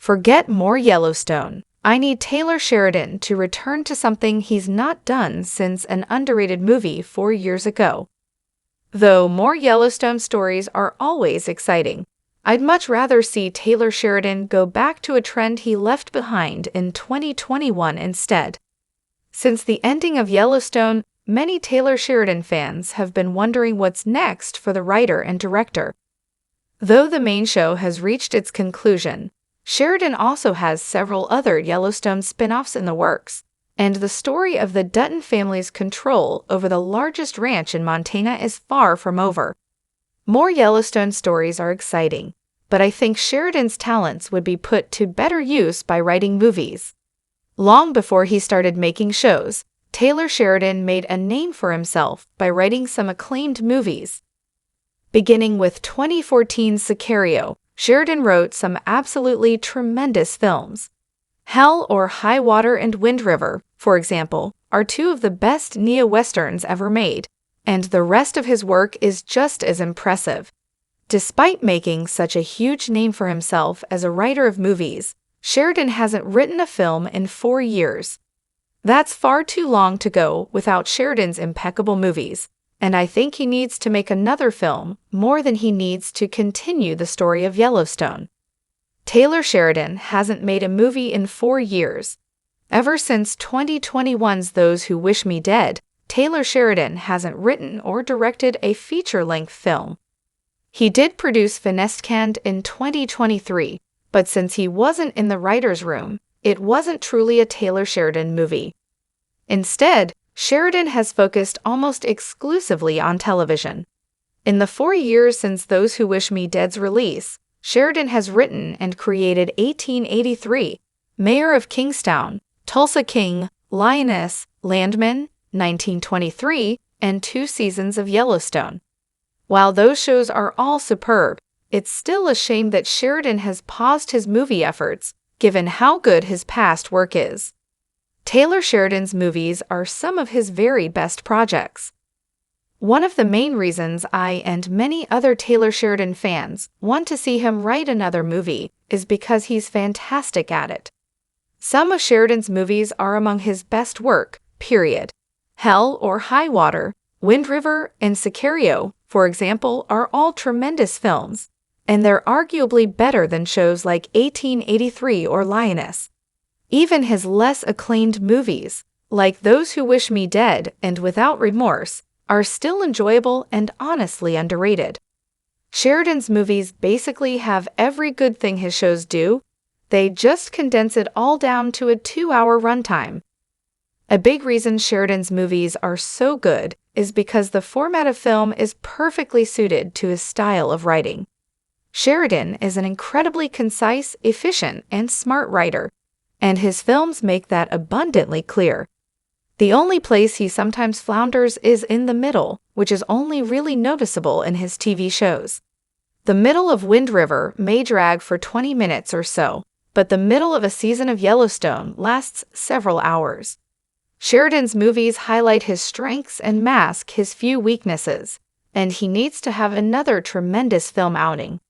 Forget more Yellowstone. I need Taylor Sheridan to return to something he's not done since an underrated movie 4 years ago. Though more Yellowstone stories are always exciting, I'd much rather see Taylor Sheridan go back to a trend he left behind in 2021 instead. Since the ending of Yellowstone, many Taylor Sheridan fans have been wondering what's next for the writer and director. Though the main show has reached its conclusion, Sheridan also has several other Yellowstone spin-offs in the works, and the story of the Dutton family's control over the largest ranch in Montana is far from over. More Yellowstone stories are exciting, but I think Sheridan's talents would be put to better use by writing movies. Long before he started making shows, Taylor Sheridan made a name for himself by writing some acclaimed movies. Beginning with 2014's Sicario, Sheridan wrote some absolutely tremendous films. Hell or High Water and Wind River, for example, are two of the best neo-westerns ever made, and the rest of his work is just as impressive. Despite making such a huge name for himself as a writer of movies, Sheridan hasn't written a film in 4 years. That's far too long to go without Sheridan's impeccable movies, and I think he needs to make another film more than he needs to continue the story of Yellowstone. Taylor Sheridan hasn't made a movie in 4 years. Ever since 2021's Those Who Wish Me Dead, Taylor Sheridan hasn't written or directed a feature-length film. He did produce Finestcand in 2023, but since he wasn't in the writer's room, it wasn't truly a Taylor Sheridan movie. Instead, Sheridan has focused almost exclusively on television. In the 4 years since Those Who Wish Me Dead's release, Sheridan has written and created 1883, Mayor of Kingstown, Tulsa King, Lioness, Landman, 1923, and 2 seasons of Yellowstone. While those shows are all superb, it's still a shame that Sheridan has paused his movie efforts, given how good his past work is. Taylor Sheridan's movies are some of his very best projects. One of the main reasons I and many other Taylor Sheridan fans want to see him write another movie is because he's fantastic at it. Some of Sheridan's movies are among his best work, period. Hell or High Water, Wind River, and Sicario, for example, are all tremendous films, and they're arguably better than shows like 1883 or Lioness. Even his less acclaimed movies, like Those Who Wish Me Dead and Without Remorse, are still enjoyable and honestly underrated. Sheridan's movies basically have every good thing his shows do. They just condense it all down to a 2-hour runtime. A big reason Sheridan's movies are so good is because the format of film is perfectly suited to his style of writing. Sheridan is an incredibly concise, efficient, and smart writer, and his films make that abundantly clear. The only place he sometimes flounders is in the middle, which is only really noticeable in his TV shows. The middle of Wind River may drag for 20 minutes or so, but the middle of a season of Yellowstone lasts several hours. Sheridan's movies highlight his strengths and mask his few weaknesses, and he needs to have another tremendous film outing.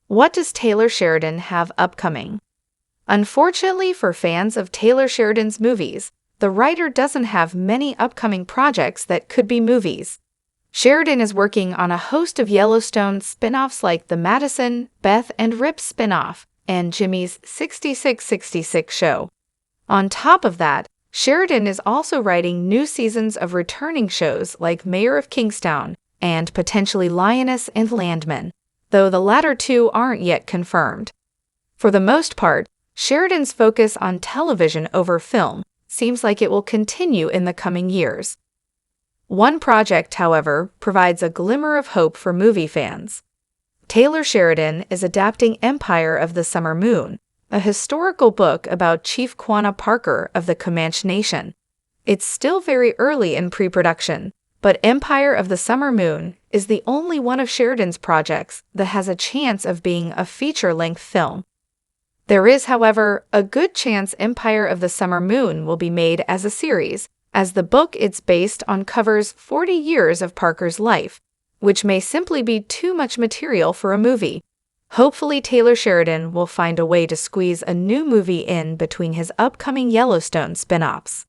What does Taylor Sheridan have upcoming? Unfortunately for fans of Taylor Sheridan's movies, the writer doesn't have many upcoming projects that could be movies. Sheridan is working on a host of Yellowstone spin-offs like the Madison, Beth, and Rip spin-off, and Jimmy's 6666 show. On top of that, Sheridan is also writing new seasons of returning shows like Mayor of Kingstown and potentially Lioness and Landman, though the latter two aren't yet confirmed. For the most part, Sheridan's focus on television over film seems like it will continue in the coming years. One project, however, provides a glimmer of hope for movie fans. Taylor Sheridan is adapting Empire of the Summer Moon, a historical book about Chief Quanah Parker of the Comanche Nation. It's still very early in pre-production, but Empire of the Summer Moon is the only one of Sheridan's projects that has a chance of being a feature-length film. There is, however, a good chance Empire of the Summer Moon will be made as a series, as the book it's based on covers 40 years of Parker's life, which may simply be too much material for a movie. Hopefully, Taylor Sheridan will find a way to squeeze a new movie in between his upcoming Yellowstone spin-offs.